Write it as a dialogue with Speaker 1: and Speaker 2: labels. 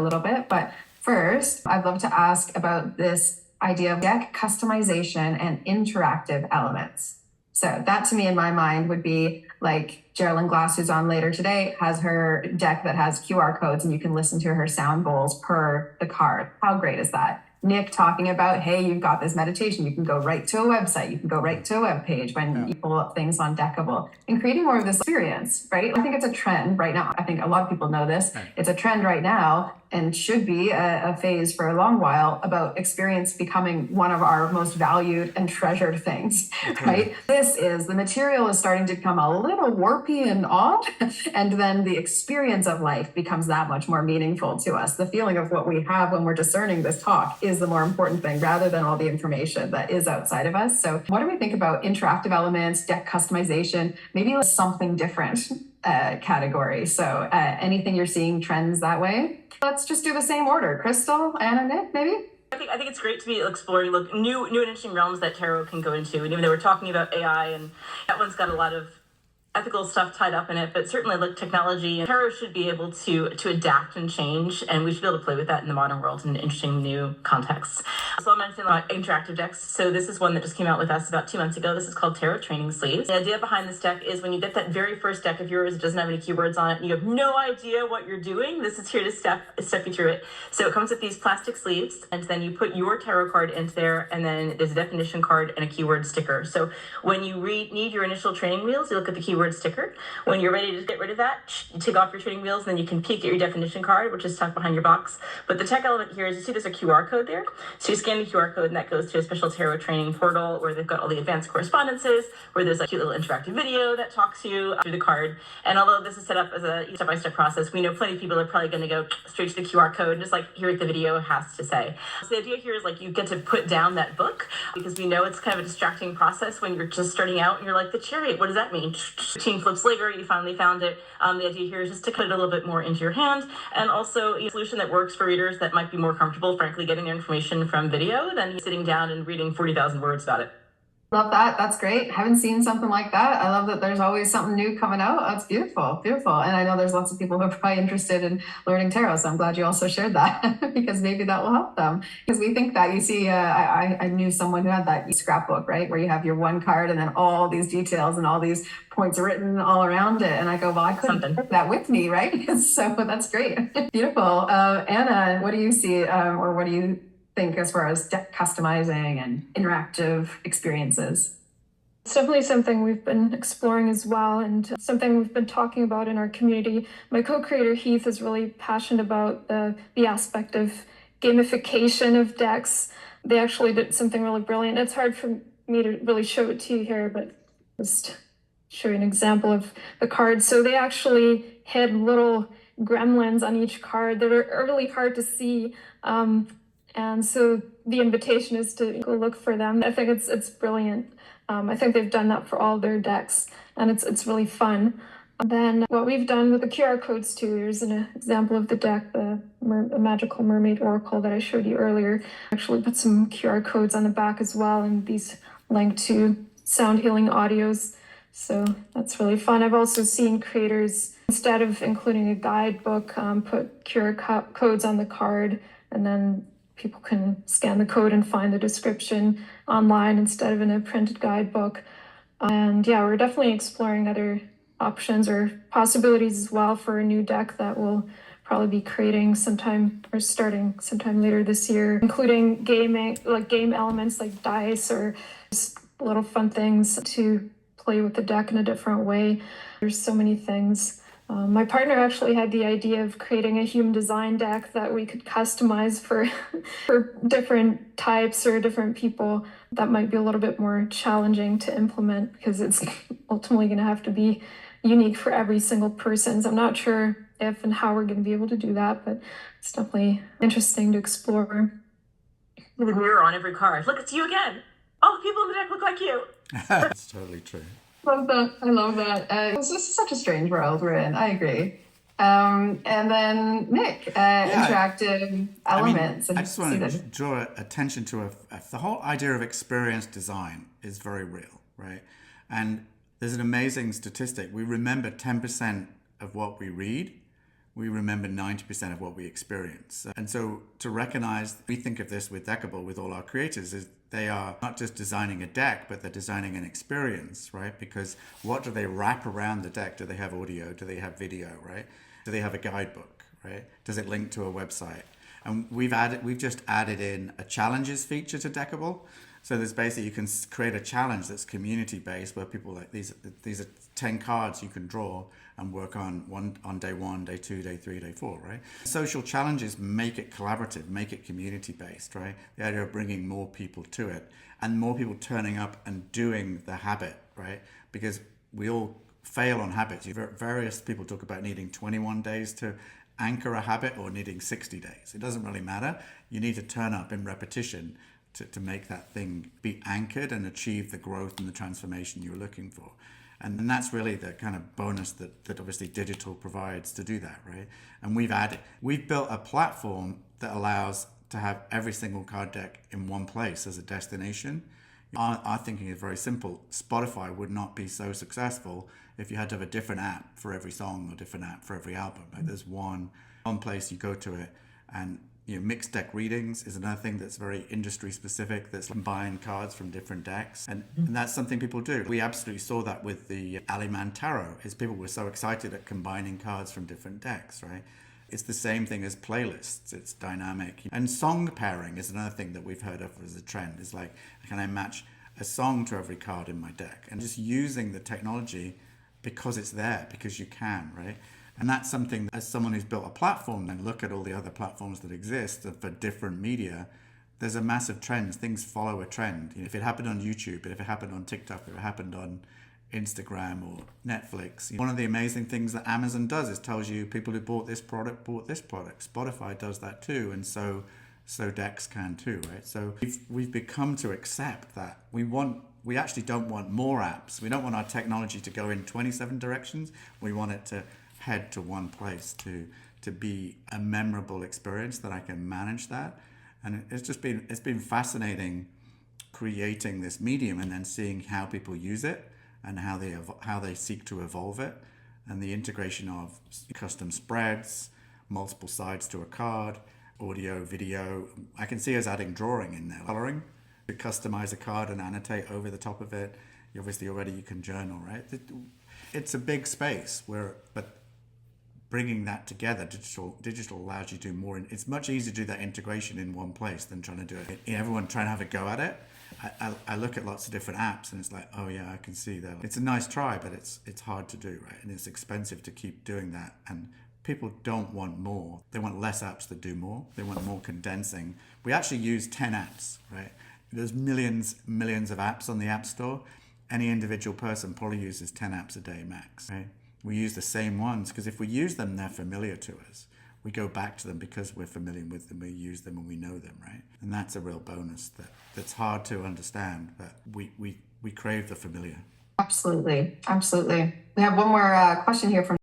Speaker 1: a little bit. But first, I'd love to ask about this idea of deck customization and interactive elements. So that to me in my mind would be like Geraldine Glass, who's on later today, has her deck that has QR codes and you can listen to her sound bowls per the card. How great is that? Nick talking about, hey, you've got this meditation. You can go right to a website. You can go right to a web page when you pull up things on Deckable and creating more of this experience, right? I think it's a trend right now. I think a lot of people know this. It's a trend right now and should be a phase for a long while about experience becoming one of our most valued and treasured things, right? The material is starting to become a little warpy and odd, and then the experience of life becomes that much more meaningful to us. The feeling of what we have when we're discerning this talk is the more important thing rather than all the information that is outside of us. So what do we think about interactive elements, deck customization, maybe something different category? So anything you're seeing trends that way? Let's just do the same order. Crystal, Anna, Nick, maybe?
Speaker 2: I think it's great to be exploring new and interesting realms that tarot can go into. And even though we're talking about AI, and that one's got a lot of ethical stuff tied up in it, but certainly like technology and tarot should be able to adapt and change, and we should be able to play with that in the modern world in interesting new contexts. So I'll mention about interactive decks. So this is one that just came out with us about 2 months ago. This is called Tarot Training Sleeves. The idea behind this deck is when you get that very first deck of yours, it doesn't have any keywords on it, and you have no idea what you're doing, this is here to step you through it. So it comes with these plastic sleeves, and then you put your tarot card into there, and then there's a definition card and a keyword sticker. So when you need your initial training wheels, you look at the keyword sticker. When you're ready to get rid of that, you take off your training wheels, and then you can peek at your definition card, which is tucked behind your box. But the tech element here is you see there's a QR code there. So you scan the QR code, and that goes to a special tarot training portal where they've got all the advanced correspondences, where there's a cute little interactive video that talks you through the card. And although this is set up as a step-by-step process, we know plenty of people are probably going to go straight to the QR code and just like hear what the video has to say. So the idea here is like you get to put down that book, because we know it's kind of a distracting process when you're just starting out and you're like, the chariot, what does that mean? 15 flips later, you finally found it. The idea here is just to put it a little bit more into your hand, and also a solution that works for readers that might be more comfortable, frankly, getting their information from video than sitting down and reading 40,000 words about it.
Speaker 1: Love that. That's great. Haven't seen something like that. I love that there's always something new coming out. That's beautiful. Beautiful. And I know there's lots of people who are probably interested in learning tarot. So I'm glad you also shared that because maybe that will help them. Because we think that you see, I knew someone who had that scrapbook, right? Where you have your one card and then all these details and all these points written all around it. And I go, well, I couldn't take that with me, right? So that's great. Beautiful. Anna, what do you see or what do you think as far as deck customizing and interactive experiences?
Speaker 3: It's definitely something we've been exploring as well, and something we've been talking about in our community. My co-creator Heath is really passionate about the aspect of gamification of decks. They actually did something really brilliant. It's hard for me to really show it to you here, but just show you an example of the cards. So they actually had little gremlins on each card that are really hard to see. And so the invitation is to go look for them. I think it's brilliant. I think they've done that for all their decks, and it's really fun. And then what we've done with the QR codes too, there's an example of the deck, the Magical Mermaid Oracle that I showed you earlier. Actually put some QR codes on the back as well, and these link to sound healing audios. So that's really fun. I've also seen creators, instead of including a guidebook, put QR codes on the card, and then people can scan the code and find the description online instead of in a printed guidebook. And yeah, we're definitely exploring other options or possibilities as well for a new deck that we'll probably be creating sometime or starting sometime later this year, including gaming, like game elements like dice or just little fun things to play with the deck in a different way. There's so many things. My partner actually had the idea of creating a human design deck that we could customize for different types or different people. That might be a little bit more challenging to implement because it's ultimately going to have to be unique for every single person. So I'm not sure if and how we're going to be able to do that, but it's definitely interesting to explore.
Speaker 2: With a mirror on every card. Look, it's you again. All the people in the deck look like you.
Speaker 4: That's totally true.
Speaker 1: Love that. I love that. This is such a strange world we're in. I agree. And then Nick, interactive elements.
Speaker 4: I just want to draw attention to the whole idea of experience design is very real, right? And there's an amazing statistic. We remember 10% of what we read. we remember 90% of what we experience. And so to recognize, we think of this with Deckable, with all our creators, is they are not just designing a deck, but they're designing an experience, right? Because what do they wrap around the deck? Do they have audio? Do they have video, right? Do they have a guidebook, right? Does it link to a website? And we've just added in a challenges feature to Deckable. So there's basically, you can create a challenge that's community based, where people like these are 10 cards you can draw and work on day 1, day 2, day 3, day 4, right? Social challenges make it collaborative, make it community based, right? The idea of bringing more people to it and more people turning up and doing the habit, right? Because we all fail on habits. Various people talk about needing 21 days to anchor a habit or needing 60 days. It doesn't really matter. You need to turn up in repetition to make that thing be anchored and achieve the growth and the transformation you're looking for. And that's really the kind of bonus that obviously digital provides to do that, right? And we've built a platform that allows to have every single card deck in one place as a destination. Our thinking is very simple. Spotify would not be so successful if you had to have a different app for every song or different app for every album. Like there's one place you go to it, and mixed deck readings is another thing that's very industry specific, that's combine cards from different decks. And that's something people do. We absolutely saw that with the Aliman Tarot, is people were so excited at combining cards from different decks, right? It's the same thing as playlists. It's dynamic. And song pairing is another thing that we've heard of as a trend. It's like, can I match a song to every card in my deck? And just using the technology because it's there, because you can, right? And that's something, as someone who's built a platform and look at all the other platforms that exist for different media, there's a massive trend. Things follow a trend. If it happened on YouTube, if it happened on TikTok, if it happened on Instagram or Netflix. One of the amazing things that Amazon does is tells you people who bought this product. Spotify does that too, and so decks can too, right? So we've become to accept that we actually don't want more apps. We don't want our technology to go in 27 directions. We want it to head to one place, to be a memorable experience that I can manage that. And it's been fascinating creating this medium and then seeing how people use it and how they seek to evolve it, and the integration of custom spreads, multiple sides to a card, audio, video. I can see us adding drawing in there, coloring, to customize a card and annotate over the top of it. Obviously already you can journal, right? It's a big space but bringing that together, digital allows you to do more. It's much easier to do that integration in one place than trying to do it. Everyone trying to have a go at it. I look at lots of different apps and it's like, oh yeah, I can see that. It's a nice try, but it's hard to do, right? And it's expensive to keep doing that. And people don't want more. They want less apps that do more. They want more condensing. We actually use 10 apps, right? There's millions of apps on the App Store. Any individual person probably uses 10 apps a day max, right? We use the same ones because if we use them, they're familiar to us. We go back to them because we're familiar with them, we use them and we know them, right? And that's a real bonus that's hard to understand, but we crave the familiar.
Speaker 1: Absolutely. We have one more question here from